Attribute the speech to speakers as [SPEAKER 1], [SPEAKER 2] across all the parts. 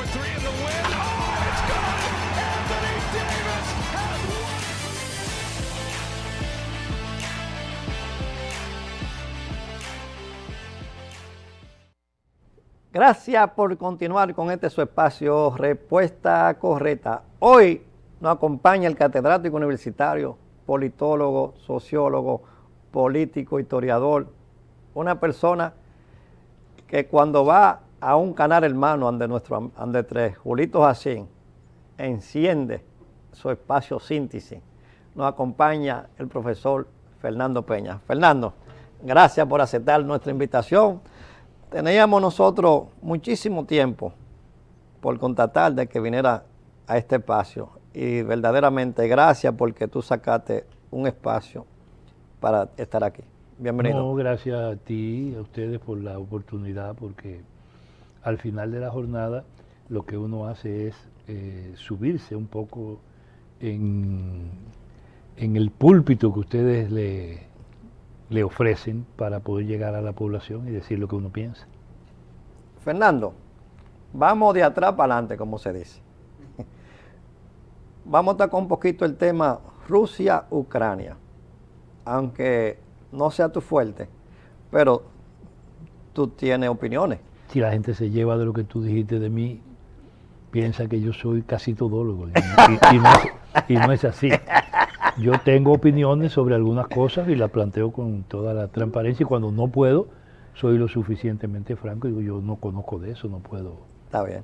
[SPEAKER 1] 4-3 in the win. Oh, it's good! Anthony Davis has won!
[SPEAKER 2] Gracias por continuar con este su espacio Respuesta Correcta. Hoy nos acompaña el catedrático universitario, politólogo, sociólogo, político, historiador, una persona que cuando va a un canal hermano ande tres, Julito Jacín, enciende su espacio síntesis. Nos acompaña el profesor Fernando Peña. Fernando, gracias por aceptar nuestra invitación. Teníamos nosotros muchísimo tiempo por contactar de que viniera a este espacio y verdaderamente gracias porque tú sacaste un espacio para estar aquí. Bienvenido.
[SPEAKER 3] No, gracias a ti, a ustedes por la oportunidad, porque al final de la jornada lo que uno hace es subirse un poco en el púlpito que ustedes le ofrecen para poder llegar a la población y decir lo que uno piensa.
[SPEAKER 2] Fernando, vamos de atrás para adelante, como se dice. Vamos a tocar un poquito el tema Rusia-Ucrania, aunque no sea tu fuerte, pero tú tienes opiniones.
[SPEAKER 3] Si la gente se lleva de lo que tú dijiste de mí, piensa que yo soy casi todólogo, y no es así. Yo tengo opiniones sobre algunas cosas y las planteo con toda la transparencia, y cuando no puedo, soy lo suficientemente franco y digo, yo no conozco de eso, no puedo.
[SPEAKER 2] Está bien.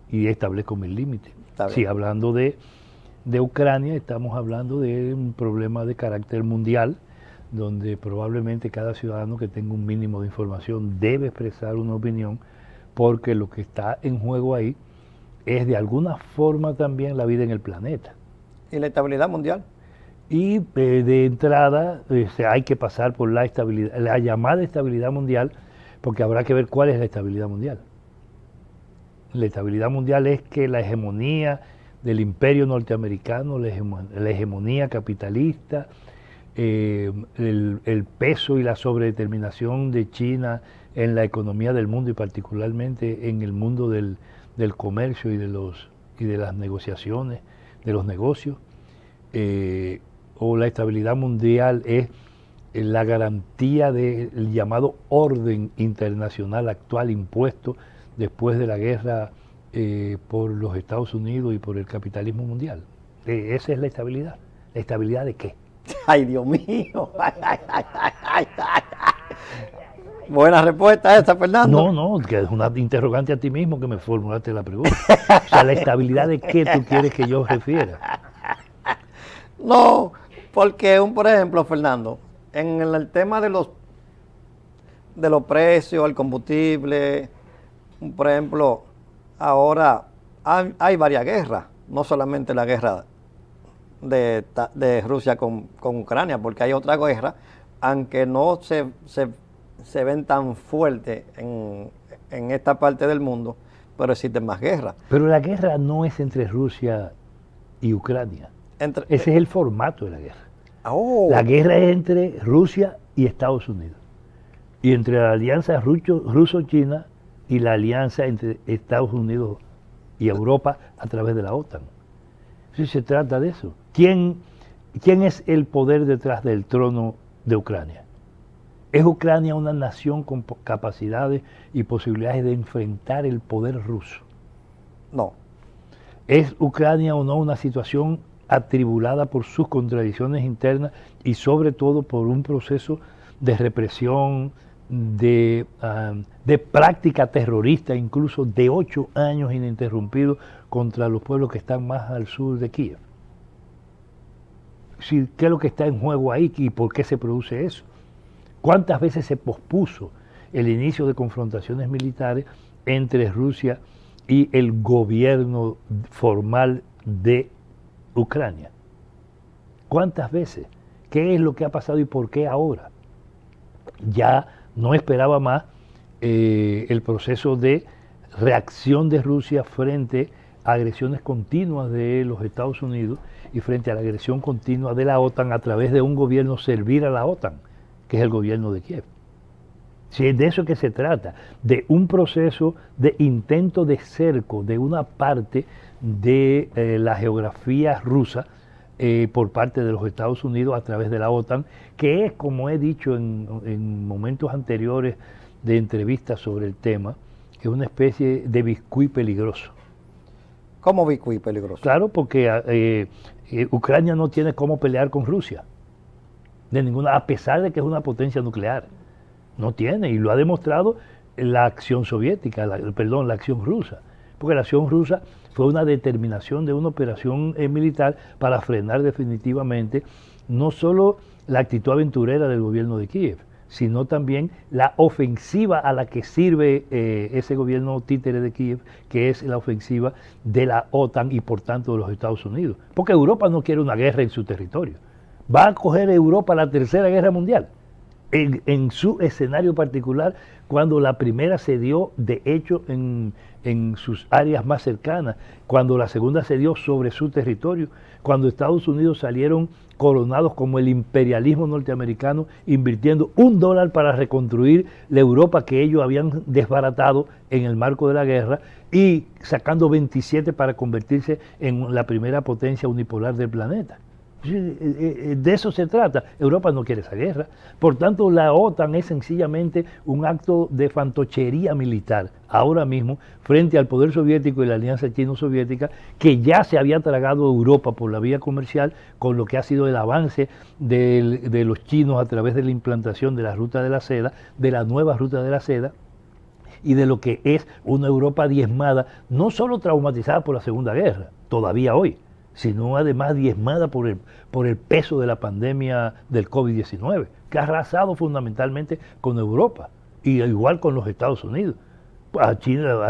[SPEAKER 3] Y establezco mis límites.
[SPEAKER 2] Está bien.
[SPEAKER 3] Sí, hablando de Ucrania, estamos hablando de un problema de carácter mundial, donde probablemente cada ciudadano que tenga un mínimo de información debe expresar una opinión, porque lo que está en juego ahí es de alguna forma también la vida en el planeta.
[SPEAKER 2] ¿Y la estabilidad mundial?
[SPEAKER 3] Y de entrada hay que pasar por la estabilidad, la llamada estabilidad mundial, porque habrá que ver cuál es la estabilidad mundial. La estabilidad mundial es que la hegemonía del imperio norteamericano, la hegemonía capitalista, el peso y la sobredeterminación de China en la economía del mundo y particularmente en el mundo del comercio y de las negociaciones, de los negocios, o la estabilidad mundial es la garantía del llamado orden internacional actual impuesto después de la guerra por los Estados Unidos y por el capitalismo mundial. Esa es la estabilidad. ¿La estabilidad de qué?
[SPEAKER 2] ¡Ay, Dios mío! Buena respuesta esta, Fernando.
[SPEAKER 3] No, que es una interrogante a ti mismo que me formulaste la pregunta. O sea, ¿la estabilidad de qué tú quieres que yo refiera?
[SPEAKER 2] No, porque por ejemplo, Fernando, en el tema de los precios, el combustible, por ejemplo, ahora hay varias guerras, no solamente la guerra de Rusia con Ucrania, porque hay otra guerra, aunque no se ven tan fuertes en esta parte del mundo, pero existen más guerras.
[SPEAKER 3] Pero la guerra no es entre Rusia y Ucrania. Ese es el formato de la guerra.
[SPEAKER 2] Oh.
[SPEAKER 3] La guerra es entre Rusia y Estados Unidos. Y entre la alianza ruso-china y la alianza entre Estados Unidos y Europa a través de la OTAN. Si se trata de eso. ¿Quién es el poder detrás del trono de Ucrania? ¿Es Ucrania una nación con capacidades y posibilidades de enfrentar el poder ruso?
[SPEAKER 2] No.
[SPEAKER 3] ¿Es Ucrania o no una situación atribulada por sus contradicciones internas y sobre todo por un proceso de represión, de práctica terrorista, incluso de 8 años ininterrumpidos contra los pueblos que están más al sur de Kiev? Sí, ¿qué es lo que está en juego ahí y por qué se produce eso? ¿Cuántas veces se pospuso el inicio de confrontaciones militares entre Rusia y el gobierno formal de Ucrania? ¿Cuántas veces? ¿Qué es lo que ha pasado y por qué ahora? Ya no esperaba más el proceso de reacción de Rusia frente a agresiones continuas de los Estados Unidos y frente a la agresión continua de la OTAN a través de un gobierno servir a la OTAN, que es el gobierno de Kiev. Si de eso que se trata, de un proceso de intento de cerco de una parte de la geografía rusa por parte de los Estados Unidos a través de la OTAN, que es, como he dicho en momentos anteriores de entrevistas sobre el tema, es una especie de biscuit peligroso.
[SPEAKER 2] ¿Cómo biscuit peligroso?
[SPEAKER 3] Claro, porque Ucrania no tiene cómo pelear con Rusia, de ninguna, a pesar de que es una potencia nuclear. No tiene, y lo ha demostrado la acción soviética, la acción rusa. Porque la acción rusa fue una determinación de una operación militar para frenar definitivamente no solo la actitud aventurera del gobierno de Kiev, sino también la ofensiva a la que sirve ese gobierno títere de Kiev, que es la ofensiva de la OTAN y por tanto de los Estados Unidos. Porque Europa no quiere una guerra en su territorio. Va a coger Europa la Tercera Guerra Mundial. En su escenario particular, cuando la primera se dio de hecho en sus áreas más cercanas, cuando la segunda se dio sobre su territorio, cuando Estados Unidos salieron coronados como el imperialismo norteamericano, invirtiendo $1 para reconstruir la Europa que ellos habían desbaratado en el marco de la guerra y sacando 27 para convertirse en la primera potencia unipolar del planeta. De eso se trata. Europa no quiere esa guerra. Por tanto, la OTAN es sencillamente un acto de fantochería militar ahora mismo frente al poder soviético y la alianza chino-soviética, que ya se había tragado Europa por la vía comercial con lo que ha sido el avance de los chinos a través de la implantación de la ruta de la seda, de la nueva ruta de la seda, y de lo que es una Europa diezmada, no solo traumatizada por la Segunda Guerra, todavía hoy, sino además diezmada por el peso de la pandemia del COVID-19, que ha arrasado fundamentalmente con Europa, y igual con los Estados Unidos. A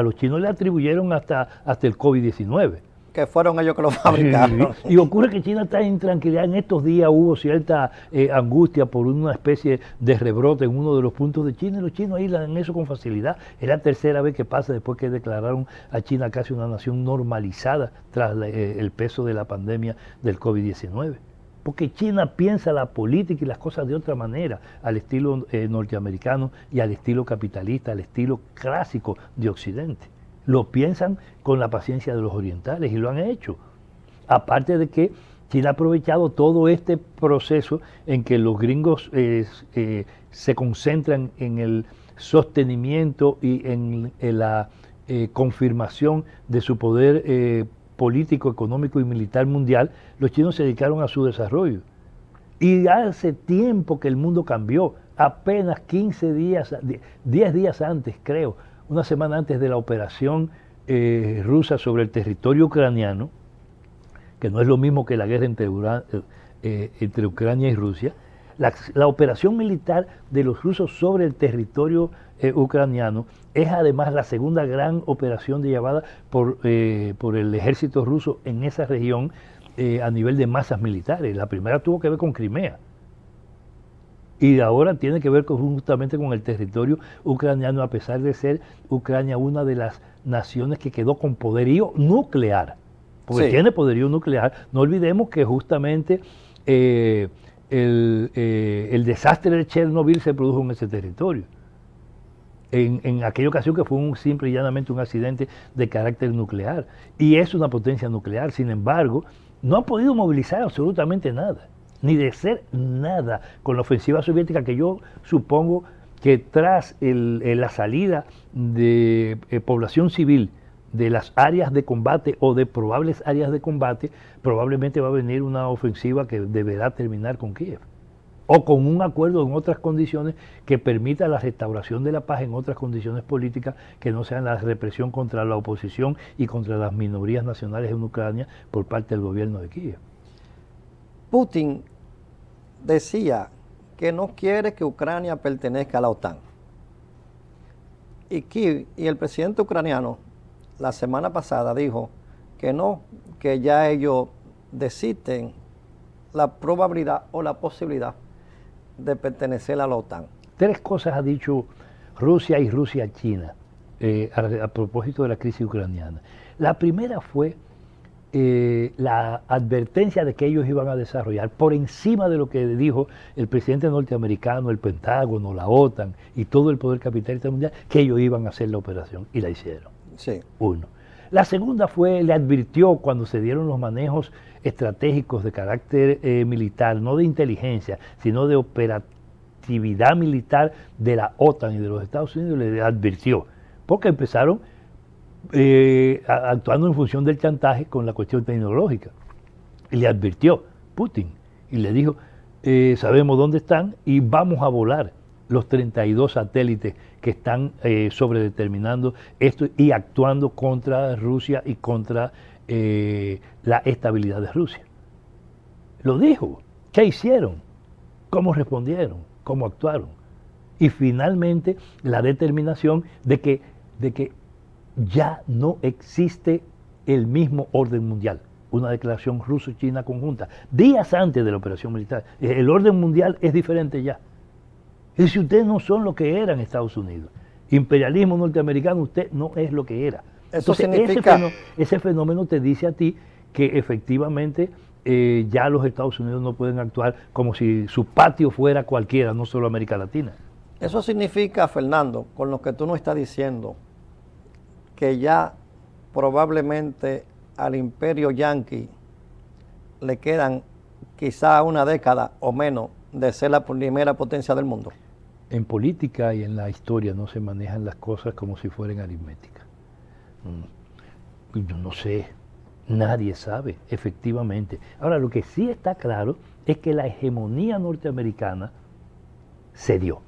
[SPEAKER 3] los chinos le atribuyeron hasta el COVID-19.
[SPEAKER 2] Que fueron ellos que lo fabricaron.
[SPEAKER 3] Y ocurre que China está en tranquilidad. En estos días hubo cierta angustia por una especie de rebrote en uno de los puntos de China, y los chinos aíslan eso con facilidad. Es la tercera vez que pasa después que declararon a China casi una nación normalizada tras el peso de la pandemia del COVID-19. Porque China piensa la política y las cosas de otra manera, al estilo norteamericano y al estilo capitalista, al estilo clásico de Occidente. Lo piensan con la paciencia de los orientales y lo han hecho. Aparte de que China ha aprovechado todo este proceso en que los gringos se concentran en el sostenimiento y en la confirmación de su poder político, económico y militar mundial. Los chinos se dedicaron a su desarrollo. Y hace tiempo que el mundo cambió. Apenas 15 días, 10 días antes, creo, una semana antes de la operación rusa sobre el territorio ucraniano, que no es lo mismo que la guerra entre Ucrania y Rusia, la operación militar de los rusos sobre el territorio ucraniano es además la segunda gran operación llevada por el ejército ruso en esa región a nivel de masas militares. La primera tuvo que ver con Crimea. Y ahora tiene que ver justamente con el territorio ucraniano, a pesar de ser Ucrania una de las naciones que quedó con poderío nuclear. Porque sí, tiene poderío nuclear. No olvidemos que justamente el desastre de Chernobyl se produjo en ese territorio. En aquella ocasión que fue simple y llanamente un accidente de carácter nuclear. Y es una potencia nuclear. Sin embargo, no ha podido movilizar absolutamente nada, ni de ser nada con la ofensiva soviética, que yo supongo que tras la salida de población civil de las áreas de combate o de probables áreas de combate, probablemente va a venir una ofensiva que deberá terminar con Kiev, o con un acuerdo en otras condiciones que permita la restauración de la paz en otras condiciones políticas que no sean la represión contra la oposición y contra las minorías nacionales en Ucrania por parte del gobierno de Kiev.
[SPEAKER 2] Putin decía que no quiere que Ucrania pertenezca a la OTAN. Y Kiev y el presidente ucraniano la semana pasada dijo que no, que ya ellos desisten la probabilidad o la posibilidad de pertenecer a la OTAN.
[SPEAKER 3] Tres cosas ha dicho Rusia y Rusia-China a propósito de la crisis ucraniana. La primera fue la advertencia de que ellos iban a desarrollar, por encima de lo que dijo el presidente norteamericano, el Pentágono, la OTAN y todo el poder capitalista mundial, que ellos iban a hacer la operación, y la hicieron.
[SPEAKER 2] Sí.
[SPEAKER 3] Uno. La segunda fue, le advirtió cuando se dieron los manejos estratégicos de carácter militar, no de inteligencia, sino de operatividad militar de la OTAN y de los Estados Unidos, le advirtió, porque empezaron actuando en función del chantaje con la cuestión tecnológica. Y le advirtió Putin y le dijo, sabemos dónde están y vamos a volar los 32 satélites que están sobredeterminando esto y actuando contra Rusia y contra la estabilidad de Rusia. Lo dijo. ¿Qué hicieron? ¿Cómo respondieron? ¿Cómo actuaron? Y finalmente la determinación de que ya no existe el mismo orden mundial. Una declaración ruso-china conjunta, días antes de la operación militar. El orden mundial es diferente ya. Y si ustedes no son lo que eran Estados Unidos, imperialismo norteamericano, usted no es lo que era.
[SPEAKER 2] Eso
[SPEAKER 3] Entonces,
[SPEAKER 2] significa...
[SPEAKER 3] ese fenómeno te dice a ti que efectivamente ya los Estados Unidos no pueden actuar como si su patio fuera cualquiera, no solo América Latina.
[SPEAKER 2] Eso significa, Fernando, con lo que tú nos estás diciendo, que ya probablemente al imperio yanqui le quedan quizá una década o menos de ser la primera potencia del mundo.
[SPEAKER 3] En política y en la historia no se manejan las cosas como si fueran aritméticas. Yo no sé, nadie sabe, efectivamente. Ahora, lo que sí está claro es que la hegemonía norteamericana se dio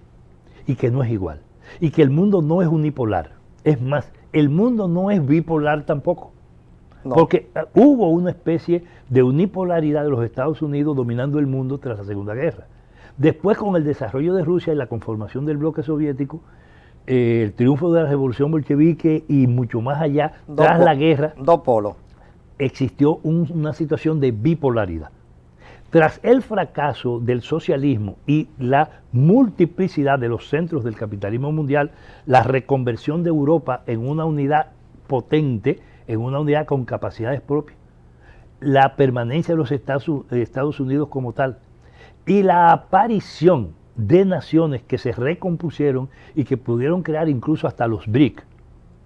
[SPEAKER 3] y que no es igual. Y que el mundo no es unipolar. Es más, el mundo no es bipolar tampoco. No. Porque hubo una especie de unipolaridad de los Estados Unidos dominando el mundo tras la Segunda Guerra. Después, con el desarrollo de Rusia y la conformación del bloque soviético, el triunfo de la revolución bolchevique y mucho más allá, tras la guerra,
[SPEAKER 2] dos polos,
[SPEAKER 3] existió una situación de bipolaridad. Tras el fracaso del socialismo y la multiplicidad de los centros del capitalismo mundial, la reconversión de Europa en una unidad potente, en una unidad con capacidades propias, la permanencia de los Estados Unidos como tal, y la aparición de naciones que se recompusieron y que pudieron crear incluso hasta los BRIC,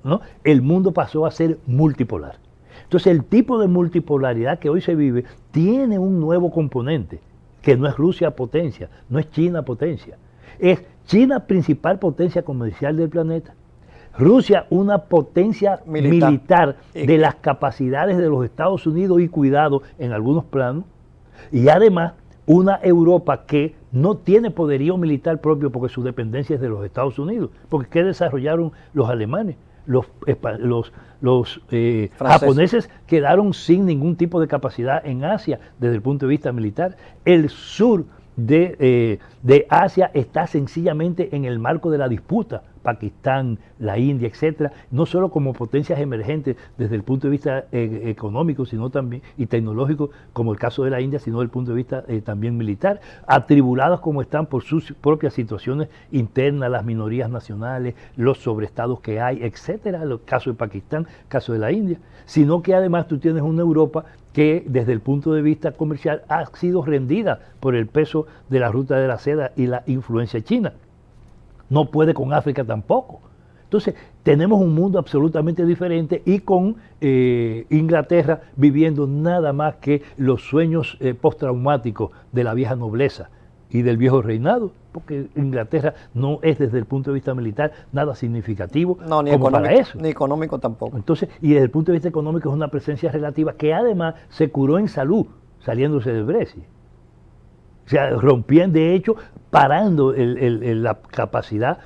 [SPEAKER 3] ¿no? El mundo pasó a ser multipolar. Entonces el tipo de multipolaridad que hoy se vive tiene un nuevo componente, que no es Rusia potencia, no es China potencia, es China principal potencia comercial del planeta, Rusia una potencia militar de las capacidades de los Estados Unidos y cuidado en algunos planos, y además una Europa que no tiene poderío militar propio porque su dependencia es de los Estados Unidos, porque ¿qué desarrollaron los alemanes? Los japoneses quedaron sin ningún tipo de capacidad en Asia desde el punto de vista militar. El sur de Asia está sencillamente en el marco de la disputa, Pakistán, la India, etcétera, no solo como potencias emergentes desde el punto de vista económico, sino también y tecnológico, como el caso de la India, sino desde el punto de vista también militar, atribulados como están por sus propias situaciones internas, las minorías nacionales, los sobreestados que hay, etcétera, el caso de Pakistán, caso de la India, sino que además tú tienes una Europa que desde el punto de vista comercial ha sido rendida por el peso de la ruta de la seda y la influencia china. No puede con África tampoco. Entonces, tenemos un mundo absolutamente diferente y con Inglaterra viviendo nada más que los sueños postraumáticos de la vieja nobleza y del viejo reinado, porque Inglaterra no es desde el punto de vista militar nada significativo
[SPEAKER 2] no, ni
[SPEAKER 3] como para eso.
[SPEAKER 2] Ni económico tampoco.
[SPEAKER 3] Entonces, y desde el punto de vista económico es una presencia relativa que además se curó en salud, saliéndose del Brexit. O sea, rompían de hecho, parando la capacidad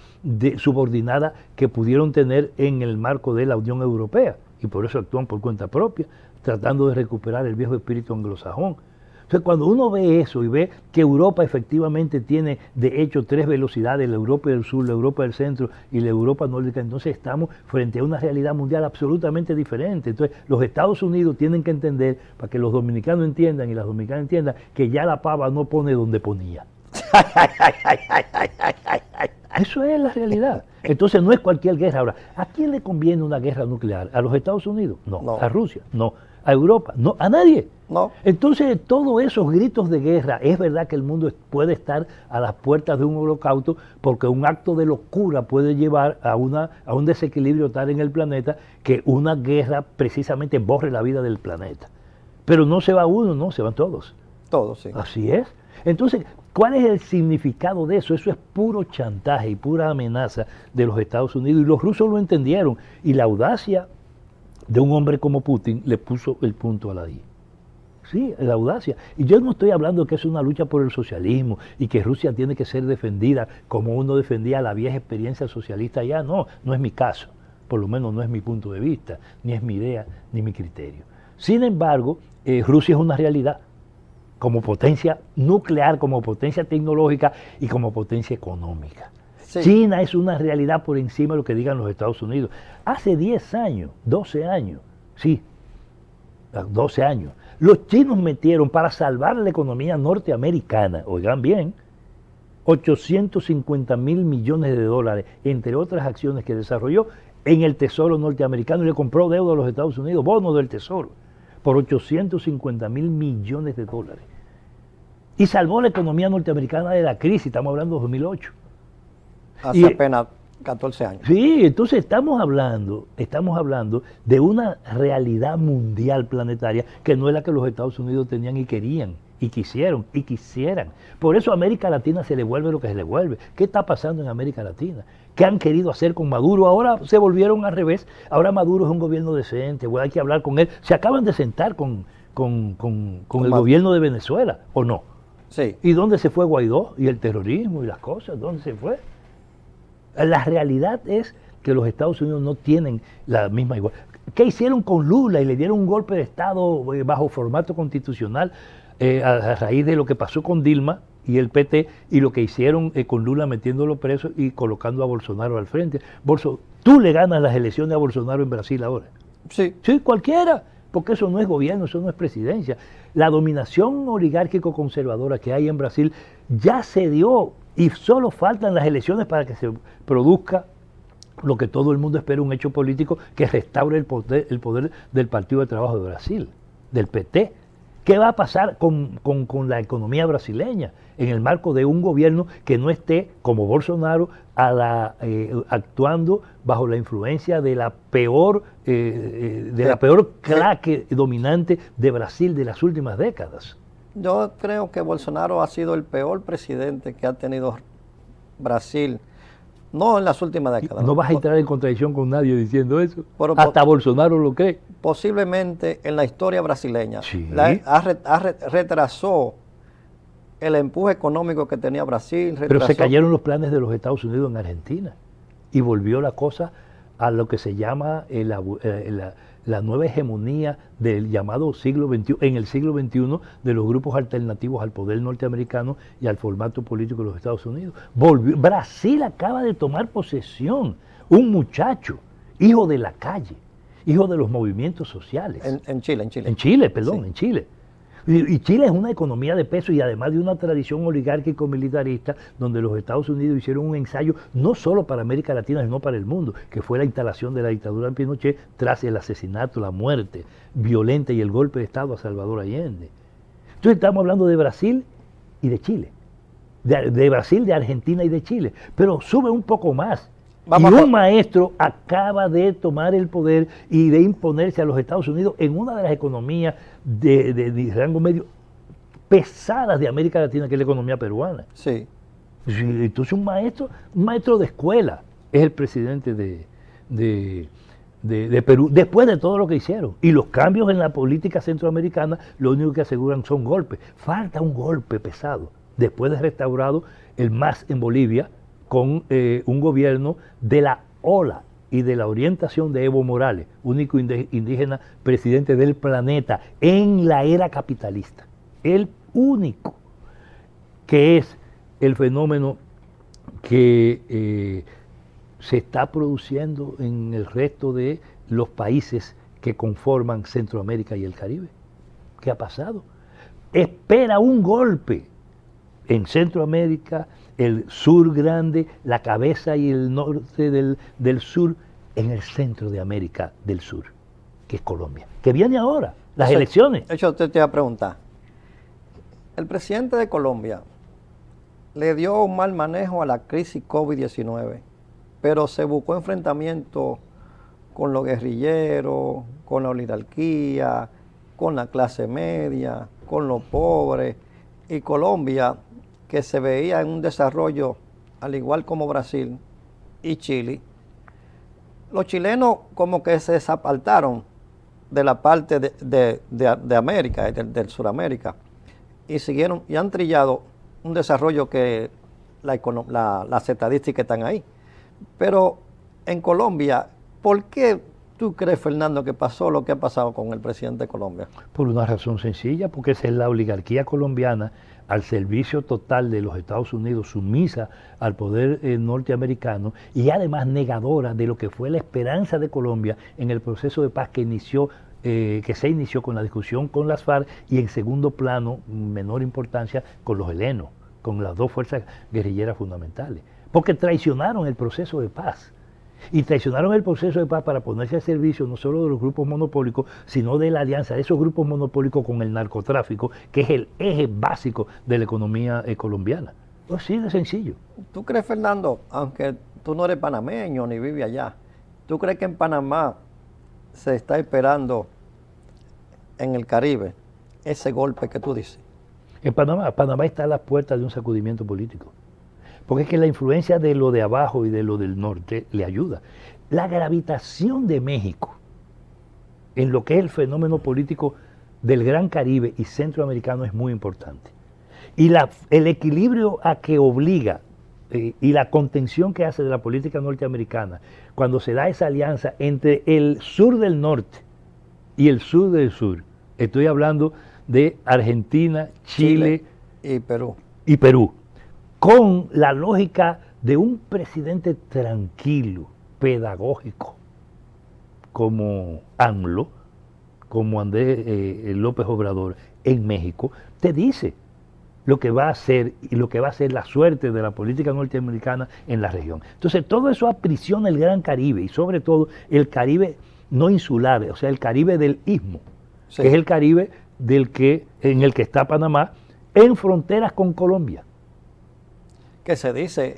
[SPEAKER 3] subordinada que pudieron tener en el marco de la Unión Europea. Y por eso actúan por cuenta propia, tratando de recuperar el viejo espíritu anglosajón. Entonces, cuando uno ve eso y ve que Europa efectivamente tiene, de hecho, 3 velocidades, la Europa del Sur, la Europa del Centro y la Europa nórdica, entonces estamos frente a una realidad mundial absolutamente diferente. Entonces, los Estados Unidos tienen que entender, para que los dominicanos entiendan y las dominicanas entiendan, que ya la pava no pone donde ponía. Eso es la realidad. Entonces, no es cualquier guerra. Ahora, ¿a quién le conviene una guerra nuclear? ¿A los Estados Unidos? No. ¿A Rusia? No. a Europa? No, a nadie.
[SPEAKER 2] No.
[SPEAKER 3] Entonces, todos esos gritos de guerra, es verdad que el mundo puede estar a las puertas de un holocausto, porque un acto de locura puede llevar a un desequilibrio tal en el planeta que una guerra precisamente borre la vida del planeta. Pero no se va uno, no, se van todos.
[SPEAKER 2] Todos, sí.
[SPEAKER 3] Así es. Entonces, ¿cuál es el significado de eso? Eso es puro chantaje y pura amenaza de los Estados Unidos. Y los rusos lo entendieron. Y la audacia de un hombre como Putin le puso el punto a la I. Sí, la audacia. Y yo no estoy hablando que es una lucha por el socialismo y que Rusia tiene que ser defendida como uno defendía la vieja experiencia socialista allá. No, no es mi caso. Por lo menos no es mi punto de vista, ni es mi idea, ni mi criterio. Sin embargo, Rusia es una realidad como potencia nuclear, como potencia tecnológica y como potencia económica.
[SPEAKER 2] Sí.
[SPEAKER 3] China es una realidad por encima de lo que digan los Estados Unidos. Hace 10 años, 12 años, sí, 12 años, los chinos metieron para salvar la economía norteamericana, oigan bien, 850.000 millones de dólares, entre otras acciones que desarrolló en el Tesoro norteamericano, y le compró deuda a los Estados Unidos, bonos del Tesoro, por 850.000 millones de dólares. Y salvó la economía norteamericana de la crisis, estamos hablando de 2008.
[SPEAKER 2] Hace apenas 14 años.
[SPEAKER 3] Sí, entonces estamos hablando de una realidad mundial planetaria que no es la que los Estados Unidos tenían y querían, y quisieron, y quisieran. Por eso a América Latina se le vuelve lo que se le vuelve. ¿Qué está pasando en América Latina? ¿Qué han querido hacer con Maduro? Ahora se volvieron al revés. Ahora Maduro es un gobierno decente, bueno, hay que hablar con él. Se acaban de sentar con el gobierno de Venezuela, ¿o no?
[SPEAKER 2] Sí.
[SPEAKER 3] ¿Y dónde se fue Guaidó? ¿Y el terrorismo y las cosas? ¿Dónde se fue? La realidad es que los Estados Unidos no tienen la misma igualdad. ¿Qué hicieron con Lula? Y le dieron un golpe de Estado bajo formato constitucional a raíz de lo que pasó con Dilma y el PT, y lo que hicieron con Lula metiéndolo preso y colocando a Bolsonaro al frente. Tú le ganas las elecciones a Bolsonaro en Brasil ahora.
[SPEAKER 2] Sí.
[SPEAKER 3] Sí, cualquiera, porque eso no es gobierno, eso no es presidencia. La dominación oligárquico-conservadora que hay en Brasil ya se dio, y solo faltan las elecciones para que se produzca lo que todo el mundo espera, un hecho político que restaure el poder del Partido de Trabajo de Brasil, del PT. ¿Qué va a pasar con la economía brasileña en el marco de un gobierno que no esté, como Bolsonaro, actuando bajo la influencia de la peor claque dominante de Brasil de las últimas décadas?
[SPEAKER 2] Yo creo que Bolsonaro ha sido el peor presidente que ha tenido Brasil, no en las últimas décadas.
[SPEAKER 3] No vas a entrar en contradicción con nadie diciendo eso.
[SPEAKER 2] Pero,
[SPEAKER 3] hasta Bolsonaro lo cree.
[SPEAKER 2] Posiblemente en la historia brasileña.
[SPEAKER 3] Sí.
[SPEAKER 2] Retrasó el empuje económico que tenía Brasil.
[SPEAKER 3] Pero se cayeron los planes de los Estados Unidos en Argentina y volvió la cosa a lo que se llama la nueva hegemonía del llamado siglo XXI, en el siglo XXI, de los grupos alternativos al poder norteamericano y al formato político de los Estados Unidos. Brasil acaba de tomar posesión, un muchacho, hijo de la calle, hijo de los movimientos sociales.
[SPEAKER 2] En Chile.
[SPEAKER 3] En Chile, perdón,
[SPEAKER 2] Sí.
[SPEAKER 3] en Chile. Y Chile es una economía de peso, y además de una tradición oligárquico-militarista, donde los Estados Unidos hicieron un ensayo no solo para América Latina, sino para el mundo, que fue la instalación de la dictadura de Pinochet tras el asesinato, la muerte violenta y el golpe de Estado a Salvador Allende. Entonces estamos hablando de Brasil y de Chile, de Brasil, de Argentina y de Chile, pero sube un poco más. Un maestro acaba de tomar el poder y de imponerse a los Estados Unidos en una de las economías de rango medio pesadas de América Latina, que es la economía peruana.
[SPEAKER 2] Sí.
[SPEAKER 3] Entonces un maestro de escuela es el presidente de Perú, después de todo lo que hicieron. Y los cambios en la política centroamericana lo único que aseguran son golpes. Falta un golpe pesado, después de restaurado el MAS en Bolivia, con un gobierno de la ola y de la orientación de Evo Morales, único indígena presidente del planeta en la era capitalista. El único, que es el fenómeno que se está produciendo en el resto de los países que conforman Centroamérica y el Caribe. ¿Qué ha pasado? Espera un golpe en Centroamérica, el sur grande, la cabeza y el norte del sur, en el centro de América del Sur, que es Colombia, que viene ahora. las elecciones.
[SPEAKER 2] De hecho, usted te iba a preguntar. El presidente de Colombia le dio un mal manejo a la crisis COVID-19, pero se buscó enfrentamiento con los guerrilleros, con la oligarquía, con la clase media, con los pobres, y Colombia, que se veía en un desarrollo al igual como Brasil y Chile, los chilenos como que se desapartaron de la parte de América, del Suramérica, y siguieron y han trillado un desarrollo que las estadísticas están ahí. Pero en Colombia, ¿por qué tú crees, Fernando, que pasó lo que ha pasado con el presidente de Colombia?
[SPEAKER 3] Por una razón sencilla, porque esa es la oligarquía colombiana al servicio total de los Estados Unidos, sumisa al poder norteamericano y además negadora de lo que fue la esperanza de Colombia en el proceso de paz que se inició con la discusión con las FARC y en segundo plano, menor importancia, con los helenos, con las dos fuerzas guerrilleras fundamentales, porque traicionaron el proceso de paz. Y traicionaron el proceso de paz para ponerse al servicio no solo de los grupos monopólicos, sino de la alianza de esos grupos monopólicos con el narcotráfico, que es el eje básico de la economía colombiana. Así de sencillo.
[SPEAKER 2] ¿Tú crees, Fernando, aunque tú no eres panameño ni vives allá, tú crees que en Panamá se está esperando en el Caribe ese golpe que tú dices?
[SPEAKER 3] En Panamá está a las puertas de un sacudimiento político. Porque es que la influencia de lo de abajo y de lo del norte le ayuda. La gravitación de México en lo que es el fenómeno político del Gran Caribe y centroamericano es muy importante. Y el equilibrio a que obliga y la contención que hace de la política norteamericana cuando se da esa alianza entre el sur del norte y el sur del sur. Estoy hablando de Argentina, Chile
[SPEAKER 2] y Perú.
[SPEAKER 3] Con la lógica de un presidente tranquilo, pedagógico, como AMLO, como Andrés López Obrador en México, te dice lo que va a ser y lo que va a ser la suerte de la política norteamericana en la región. Entonces todo eso aprisiona el Gran Caribe y sobre todo el Caribe no insular, o sea, el Caribe del Istmo, sí, que es el Caribe en el que está Panamá, en fronteras con Colombia.
[SPEAKER 2] Que se dice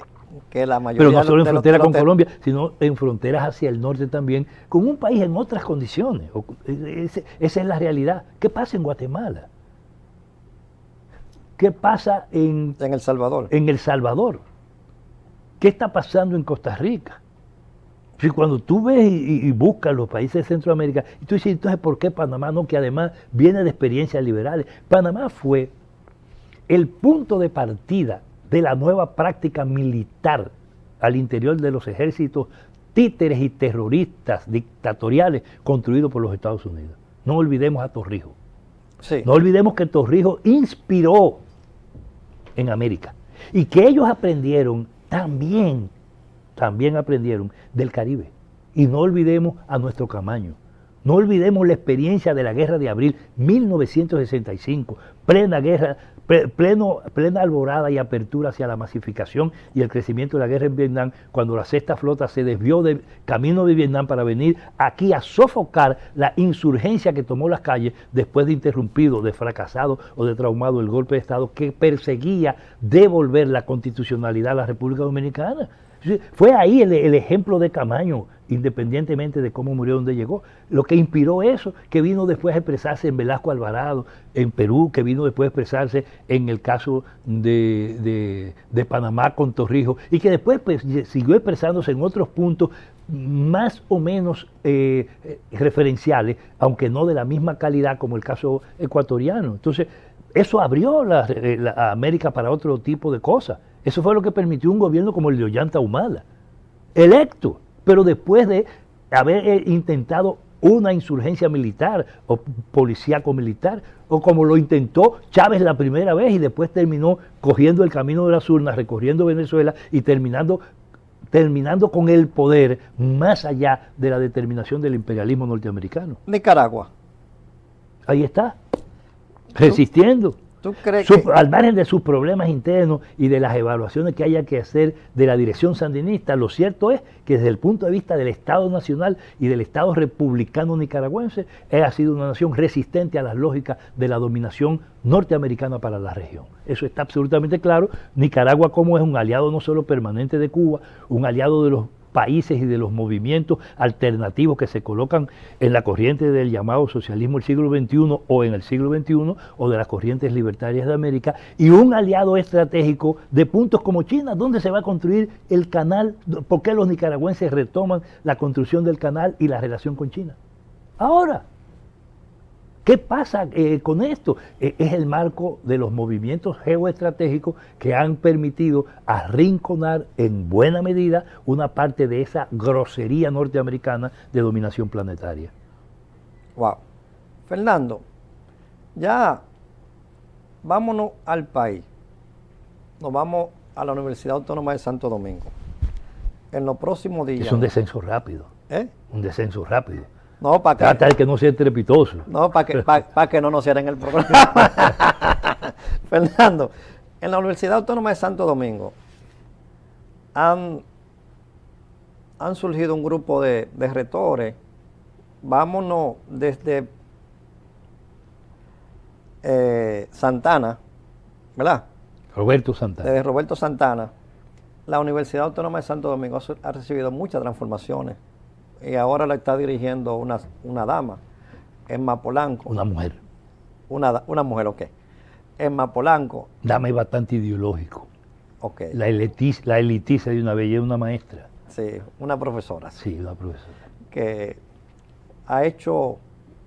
[SPEAKER 2] que la mayoría...
[SPEAKER 3] Pero no solo en frontera con Colombia, sino en fronteras hacia el norte también, con un país en otras condiciones. Esa es la realidad. ¿Qué pasa en Guatemala? ¿Qué pasa en
[SPEAKER 2] El Salvador?
[SPEAKER 3] En El Salvador. ¿Qué está pasando en Costa Rica? Si cuando tú ves y buscas los países de Centroamérica, y tú dices, entonces, ¿por qué Panamá no? Que además viene de experiencias liberales. Panamá fue el punto de partida de la nueva práctica militar al interior de los ejércitos títeres y terroristas dictatoriales construidos por los Estados Unidos. No olvidemos a Torrijos.
[SPEAKER 2] Sí.
[SPEAKER 3] No olvidemos que Torrijos inspiró en América y que ellos aprendieron también aprendieron del Caribe. Y no olvidemos a nuestro Camaño. No olvidemos la experiencia de la Guerra de Abril 1965, plena guerra, plena alborada y apertura hacia la masificación y el crecimiento de la guerra en Vietnam, cuando la sexta flota se desvió del camino de Vietnam para venir aquí a sofocar la insurgencia que tomó las calles después de interrumpido, de fracasado o de traumado el golpe de Estado que perseguía devolver la constitucionalidad a la República Dominicana. Fue ahí el ejemplo de Camaño, independientemente de cómo murió, donde llegó. Lo que inspiró eso, que vino después a expresarse en Velasco Alvarado, en Perú, que vino después a expresarse en el caso de Panamá con Torrijos, y que después pues, siguió expresándose en otros puntos más o menos referenciales, aunque no de la misma calidad como el caso ecuatoriano. Entonces, eso abrió la América para otro tipo de cosas. Eso fue lo que permitió un gobierno como el de Ollanta Humala, electo, pero después de haber intentado una insurgencia militar o policíaco militar, o como lo intentó Chávez la primera vez y después terminó cogiendo el camino de las urnas, recorriendo Venezuela y terminando con el poder más allá de la determinación del imperialismo norteamericano.
[SPEAKER 2] Nicaragua.
[SPEAKER 3] Ahí está, resistiendo.
[SPEAKER 2] ¿Tú crees que
[SPEAKER 3] Al margen de sus problemas internos y de las evaluaciones que haya que hacer de la dirección sandinista, lo cierto es que desde el punto de vista del Estado Nacional y del Estado republicano nicaragüense, ha sido una nación resistente a las lógicas de la dominación norteamericana para la región? Eso está absolutamente claro. Nicaragua como es un aliado no solo permanente de Cuba, un aliado de los países y de los movimientos alternativos que se colocan en la corriente del llamado socialismo del siglo XXI o en el siglo XXI o de las corrientes libertarias de América, y un aliado estratégico de puntos como China. ¿Dónde se va a construir el canal? ¿Por qué los nicaragüenses retoman la construcción del canal y la relación con China? Ahora, ¿qué pasa con esto? Es el marco de los movimientos geoestratégicos que han permitido arrinconar en buena medida una parte de esa grosería norteamericana de dominación planetaria.
[SPEAKER 2] wow? Fernando, ya vámonos al país. Nos vamos a la Universidad Autónoma de Santo Domingo. En los próximos días.
[SPEAKER 3] Es un descenso rápido.
[SPEAKER 2] ¿Eh?
[SPEAKER 3] Un descenso rápido.
[SPEAKER 2] No, para que,
[SPEAKER 3] Trata de que no sea estrepitoso.
[SPEAKER 2] no, para que no nos cierren el programa. Fernando, en la Universidad Autónoma de Santo Domingo han surgido un grupo de rectores. Vámonos desde Santana, ¿verdad?
[SPEAKER 3] Roberto Santana.
[SPEAKER 2] Desde Roberto Santana. La Universidad Autónoma de Santo Domingo ha recibido muchas transformaciones. Y ahora la está dirigiendo una dama, Emma Polanco.
[SPEAKER 3] Una mujer.
[SPEAKER 2] Una mujer, ok. Emma Polanco,
[SPEAKER 3] Dame bastante ideológico.
[SPEAKER 2] ok.
[SPEAKER 3] La elitiza de una belleza, una maestra.
[SPEAKER 2] Sí, una profesora.
[SPEAKER 3] Sí, una profesora.
[SPEAKER 2] Que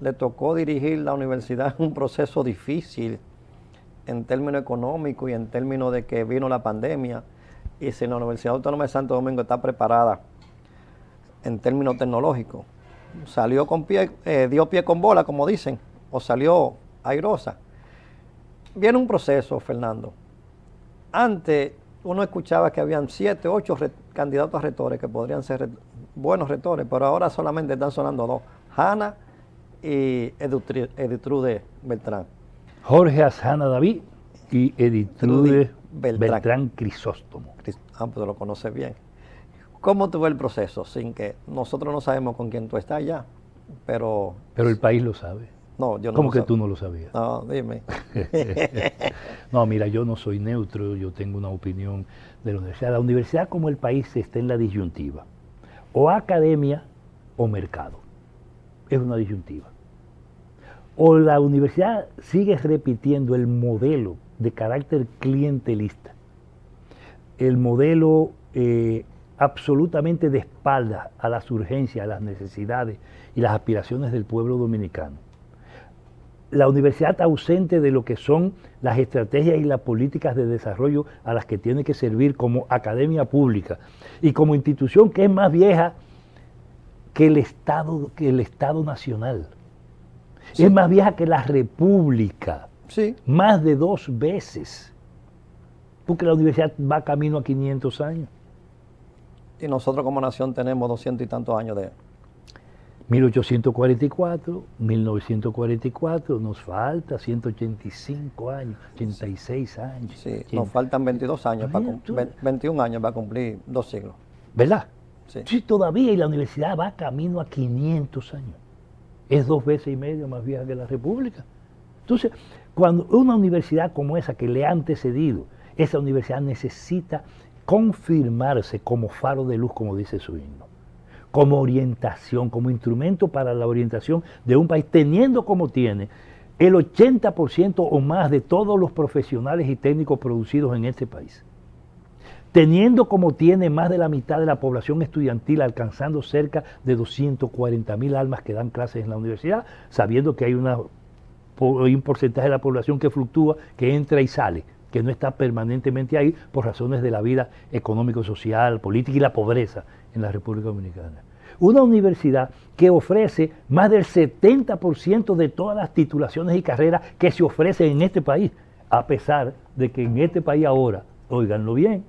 [SPEAKER 2] le tocó dirigir la universidad en un proceso difícil en términos económicos y en términos de que vino la pandemia. Y si la Universidad Autónoma de Santo Domingo está preparada en términos tecnológicos, salió dio pie con bola, como dicen, o salió airosa. Viene un proceso, Fernando. Antes uno escuchaba que habían 7, 8 candidatos a rectores que podrían ser buenos rectores, pero ahora solamente están sonando 2, Hanna y Editrude Beltrán.
[SPEAKER 3] Jorge Asjana David y Editrude Beltrán Crisóstomo.
[SPEAKER 2] Pues lo conoces bien. ¿Cómo tú ves el proceso? Sin que nosotros no sabemos con quién tú estás ya, pero
[SPEAKER 3] el país lo sabe.
[SPEAKER 2] no, yo no
[SPEAKER 3] ¿Cómo
[SPEAKER 2] lo
[SPEAKER 3] que
[SPEAKER 2] sab-
[SPEAKER 3] tú no lo sabías?
[SPEAKER 2] No, dime.
[SPEAKER 3] No, mira, yo no soy neutro, yo tengo una opinión de la universidad. La universidad como el país está en la disyuntiva. O academia o mercado. Es una disyuntiva. O la universidad sigue repitiendo el modelo de carácter clientelista, el modelo absolutamente de espaldas a las urgencias, a las necesidades y las aspiraciones del pueblo dominicano. La universidad ausente de lo que son las estrategias y las políticas de desarrollo a las que tiene que servir como academia pública y como institución que es más vieja que el Estado Nacional.
[SPEAKER 2] Sí.
[SPEAKER 3] Es más vieja que la República,
[SPEAKER 2] Sí,
[SPEAKER 3] más de 2 veces, porque la universidad va camino a 500 años.
[SPEAKER 2] y nosotros como nación tenemos 200 y tantos años de...
[SPEAKER 3] 1844, 1944, nos falta 185 años, 86 años.
[SPEAKER 2] Sí, nos faltan 22 años,
[SPEAKER 3] Bien, tú-
[SPEAKER 2] 21 años para cumplir 2 siglos.
[SPEAKER 3] ¿Verdad?
[SPEAKER 2] Sí.
[SPEAKER 3] Sí, todavía, y la universidad va camino a 500 años. Es 2 veces y medio más vieja que la República. Entonces, cuando una universidad como esa que le ha antecedido, esa universidad necesita confirmarse como faro de luz, como dice su himno, como orientación, como instrumento para la orientación de un país, teniendo como tiene el 80% o más de todos los profesionales y técnicos producidos en este país, teniendo como tiene más de la mitad de la población estudiantil, alcanzando cerca de 240,000 almas que dan clases en la universidad, sabiendo que hay un porcentaje de la población que fluctúa, que entra y sale, que no está permanentemente ahí por razones de la vida económico-social, política y la pobreza en la República Dominicana. Una universidad que ofrece más del 70% de todas las titulaciones y carreras que se ofrecen en este país, a pesar de que en este país ahora, óiganlo bien,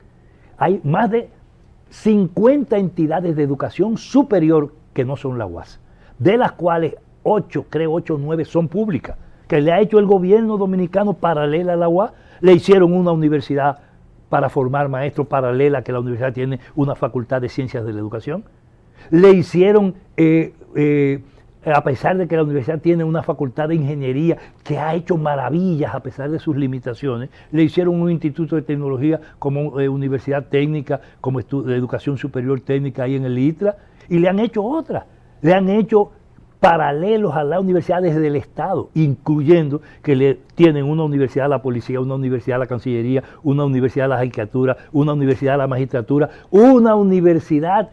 [SPEAKER 3] hay más de 50 entidades de educación superior que no son la UAS, de las cuales 8 o 9 son públicas. que le ha hecho el gobierno dominicano paralela a la UAS. Le hicieron una universidad para formar maestros paralela, que la universidad tiene una facultad de ciencias de la educación. Le hicieron, a pesar de que la universidad tiene una facultad de ingeniería que ha hecho maravillas a pesar de sus limitaciones, le hicieron un instituto de tecnología como universidad técnica, como de educación superior técnica ahí en el ITRA, y le han hecho otras. Le han hecho paralelos a las universidades del Estado, incluyendo que le tienen una universidad a la policía, una universidad a la Cancillería, una universidad a la Judicatura, una universidad a la magistratura, una universidad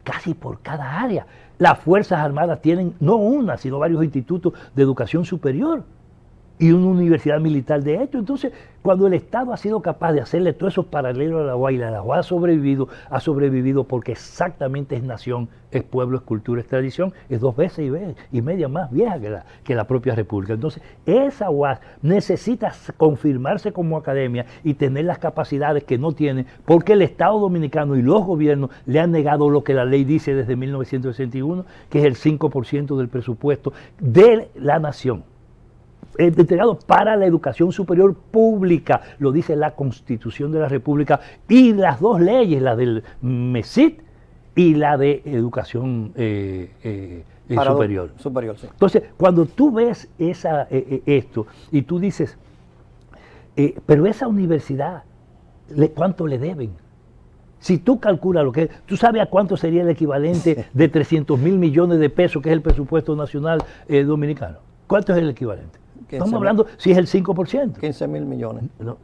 [SPEAKER 3] casi por cada área. Las Fuerzas Armadas tienen no una, sino varios institutos de educación superior y una universidad militar de hecho. Entonces, cuando el Estado ha sido capaz de hacerle todos esos paralelos a la UAS, y la UAS ha sobrevivido porque exactamente es nación, es pueblo, es cultura, es tradición, es 2 veces y media más vieja que la propia República. Entonces, esa UAS necesita confirmarse como academia y tener las capacidades que no tiene, porque el Estado dominicano y los gobiernos le han negado lo que la ley dice desde 1961, que es el 5% del presupuesto de la nación, entregado para la educación superior pública, lo dice la Constitución de la República, y las 2 leyes, la del MESIT y la de educación superior.
[SPEAKER 2] Superior, sí.
[SPEAKER 3] Entonces, cuando tú ves esto y tú dices, pero esa universidad, ¿cuánto le deben? Si tú calculas lo que es, ¿tú sabes a cuánto sería el equivalente de 300 mil millones de pesos, que es el presupuesto nacional dominicano? ¿Cuánto es el equivalente? Estamos hablando si es el 5%.
[SPEAKER 2] 15 mil millones.
[SPEAKER 3] No,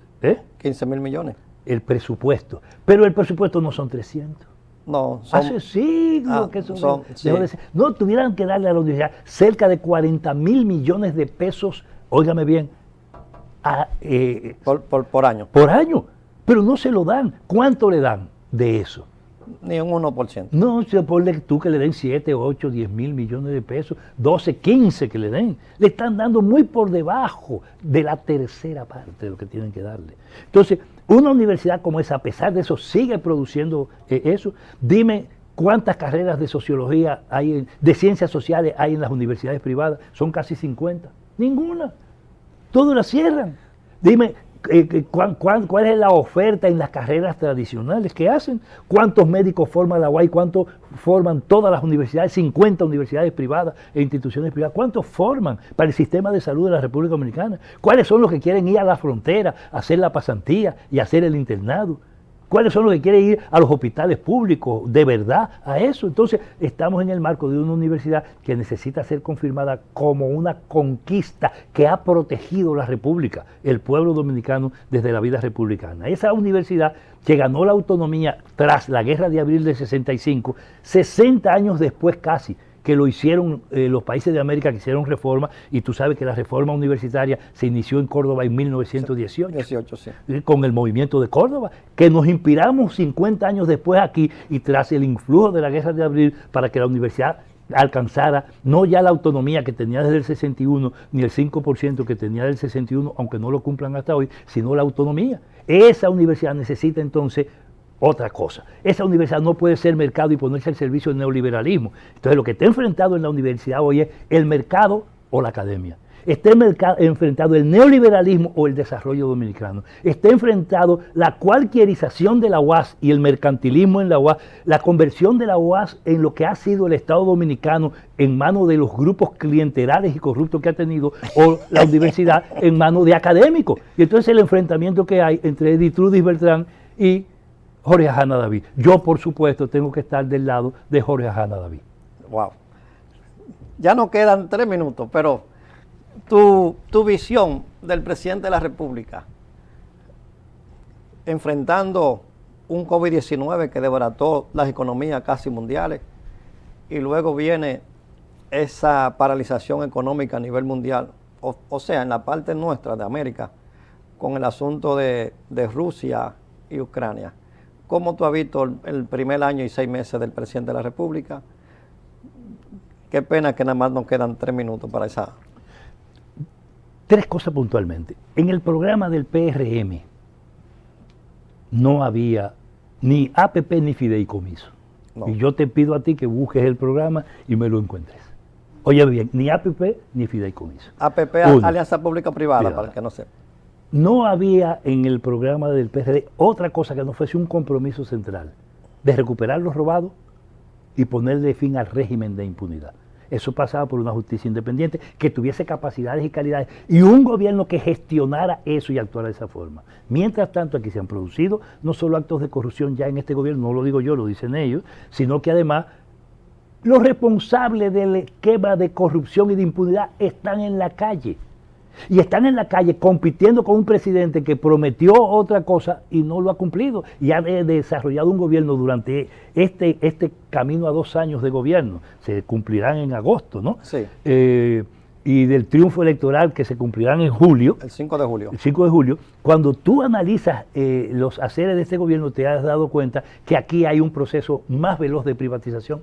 [SPEAKER 2] 15 mil millones.
[SPEAKER 3] El presupuesto. Pero el presupuesto no son 300.
[SPEAKER 2] No, son...
[SPEAKER 3] Hace siglos que eso
[SPEAKER 2] sí.
[SPEAKER 3] dejó de ser. No, tuvieran que darle a la universidad cerca de 40 mil millones de pesos, óigame bien,
[SPEAKER 2] por año.
[SPEAKER 3] Por año. Pero no se lo dan. ¿Cuánto le dan de eso?
[SPEAKER 2] Ni un 1%.
[SPEAKER 3] No, ponle tú que le den 7, 8, 10 mil millones de pesos, 12, 15 que le den. Le están dando muy por debajo de la tercera parte de lo que tienen que darle. Entonces, una universidad como esa, a pesar de eso, sigue produciendo eso. Dime cuántas carreras de sociología hay, de ciencias sociales hay en las universidades privadas. Son casi 50. Ninguna. Todas las cierran. Dime, ¿cuál es la oferta en las carreras tradicionales que hacen? ¿Cuántos médicos forma la UAS? ¿Cuántos forman todas las universidades? 50 universidades privadas e instituciones privadas. ¿Cuántos forman para el sistema de salud de la República Dominicana? ¿Cuáles son los que quieren ir a la frontera, a hacer la pasantía y hacer el internado? ¿Cuáles son los que quieren ir a los hospitales públicos de verdad a eso? Entonces, estamos en el marco de una universidad que necesita ser confirmada como una conquista que ha protegido la República, el pueblo dominicano desde la vida republicana. Esa universidad que ganó la autonomía tras la Guerra de Abril del 65, 60 años después casi, que lo hicieron los países de América que hicieron reforma, y tú sabes que la reforma universitaria se inició en Córdoba en 1918,
[SPEAKER 2] 18, sí.
[SPEAKER 3] Con el movimiento de Córdoba, que nos inspiramos 50 años después aquí, y tras el influjo de la Guerra de Abril, para que la universidad alcanzara no ya la autonomía que tenía desde el 61, ni el 5% que tenía del 61, aunque no lo cumplan hasta hoy, sino la autonomía. Esa universidad necesita entonces otra cosa. Esa universidad no puede ser mercado y ponerse al servicio del neoliberalismo. Entonces, lo que está enfrentado en la universidad hoy es el mercado o la academia. Está enfrentado el neoliberalismo o el desarrollo dominicano. Está enfrentado la cualquierización de la UAS y el mercantilismo en la UAS, la conversión de la UAS en lo que ha sido el Estado dominicano en manos de los grupos clientelares y corruptos que ha tenido, o la universidad en manos de académicos. Y entonces el enfrentamiento que hay entre Editrudis Beltrán y Jorge Ajana David. Yo, por supuesto, tengo que estar del lado de Jorge Ajana David.
[SPEAKER 2] Wow. Ya nos quedan 3 minutos, pero tu visión del presidente de la República enfrentando un COVID-19 que desbarató las economías casi mundiales, y luego viene esa paralización económica a nivel mundial, o sea, en la parte nuestra de América, con el asunto de Rusia y Ucrania. ¿Cómo tú has visto el primer año y 6 meses del presidente de la República? Qué pena que nada más nos quedan 3 minutos para esa.
[SPEAKER 3] 3 cosas puntualmente. En el programa del PRM no había ni APP ni fideicomiso. No. Y yo te pido a ti que busques el programa y me lo encuentres. Oye bien, ni APP ni fideicomiso.
[SPEAKER 2] APP,
[SPEAKER 3] Uno,
[SPEAKER 2] Alianza Pública-Privada,
[SPEAKER 3] privada.
[SPEAKER 2] para el que no sepa.
[SPEAKER 3] No había en el programa del PRD otra cosa que no fuese un compromiso central de recuperar lo robado y ponerle fin al régimen de impunidad. Eso pasaba por una justicia independiente que tuviese capacidades y calidades y un gobierno que gestionara eso y actuara de esa forma. Mientras tanto, aquí se han producido no solo actos de corrupción ya en este gobierno, no lo digo yo, lo dicen ellos, sino que además los responsables del esquema de corrupción y de impunidad están en la calle. Y están en la calle compitiendo con un presidente que prometió otra cosa y no lo ha cumplido. Y ha desarrollado un gobierno durante este camino a 2 años de gobierno. Se cumplirán en agosto, ¿no?
[SPEAKER 2] Sí.
[SPEAKER 3] Y del triunfo electoral que se cumplirán en julio.
[SPEAKER 2] El 5 de julio.
[SPEAKER 3] El 5 de julio. Cuando tú analizas los haceres de este gobierno, te has dado cuenta que aquí hay un proceso más veloz de privatización.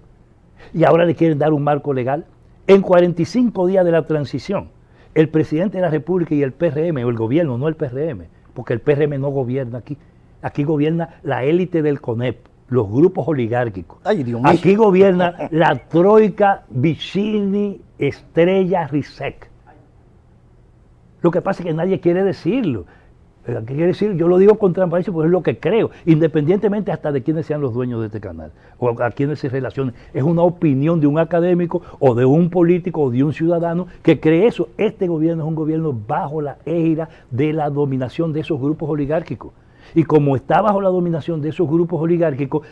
[SPEAKER 3] Y ahora le quieren dar un marco legal. En 45 días de la transición, el presidente de la República y el PRM, o el gobierno, no el PRM, porque el PRM no gobierna aquí. Aquí gobierna la élite del CONEP, los grupos oligárquicos.
[SPEAKER 2] Ay, Dios mío.
[SPEAKER 3] Aquí gobierna la troika Vicini, Estrella, Rizek. Lo que pasa es que nadie quiere decirlo. ¿Qué quiere decir? Yo lo digo con transparencia porque es lo que creo, independientemente hasta de quiénes sean los dueños de este canal o a quiénes se relacionen. Es una opinión de un académico o de un político o de un ciudadano que cree eso. Este gobierno es un gobierno bajo la égida de la dominación de esos grupos oligárquicos. Y como está bajo la dominación de esos grupos oligárquicos,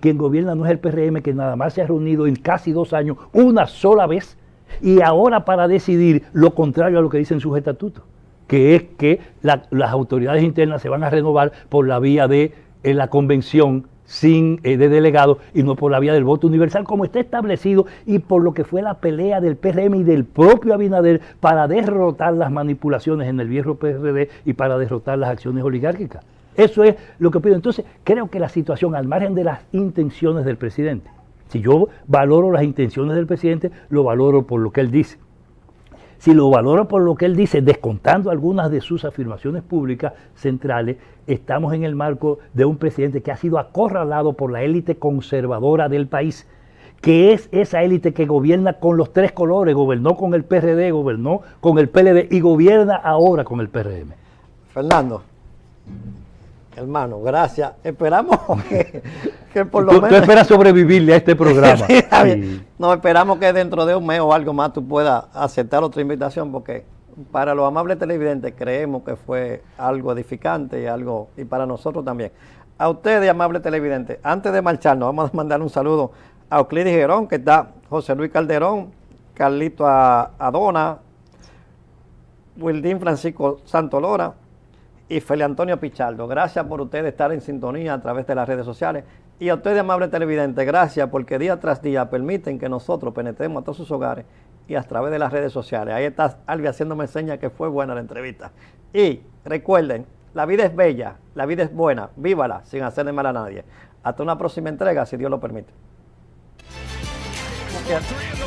[SPEAKER 3] quien gobierna no es el PRM, que nada más se ha reunido en casi 2 años una sola vez, y ahora para decidir lo contrario a lo que dicen sus estatutos, que es que las autoridades internas se van a renovar por la vía de la convención de delegados y no por la vía del voto universal, como está establecido y por lo que fue la pelea del PRM y del propio Abinader para derrotar las manipulaciones en el viejo PRD y para derrotar las acciones oligárquicas. Eso es lo que pido. Entonces, creo que la situación, al margen de las intenciones del presidente, si yo valoro las intenciones del presidente, lo valoro por lo que él dice. Si lo valoro por lo que él dice, descontando algunas de sus afirmaciones públicas centrales, estamos en el marco de un presidente que ha sido acorralado por la élite conservadora del país, que es esa élite que gobierna con los 3 colores, gobernó con el PRD, gobernó con el PLD y gobierna ahora con el PRM.
[SPEAKER 2] Fernando, hermano, gracias. Esperamos que por lo menos...
[SPEAKER 3] Tú esperas sobrevivirle a este programa.
[SPEAKER 2] Sí, está bien.
[SPEAKER 3] Sí.
[SPEAKER 2] No, esperamos que dentro de un mes o algo más tú puedas aceptar otra invitación, porque para los amables televidentes creemos que fue algo edificante y para nosotros también. A ustedes, amables televidentes, antes de marcharnos, vamos a mandar un saludo a Euclides Gerón, que está José Luis Calderón, Carlito Adona, Wildín Francisco Santolora y Feli Antonio Pichardo. Gracias por ustedes estar en sintonía a través de las redes sociales. Y a ustedes, amables televidentes, gracias porque día tras día permiten que nosotros penetremos a todos sus hogares y a través de las redes sociales. Ahí está Albi haciéndome señas que fue buena la entrevista. Y recuerden, la vida es bella, la vida es buena, vívala sin hacerle mal a nadie. Hasta una próxima entrega, si Dios lo permite.
[SPEAKER 1] Three in the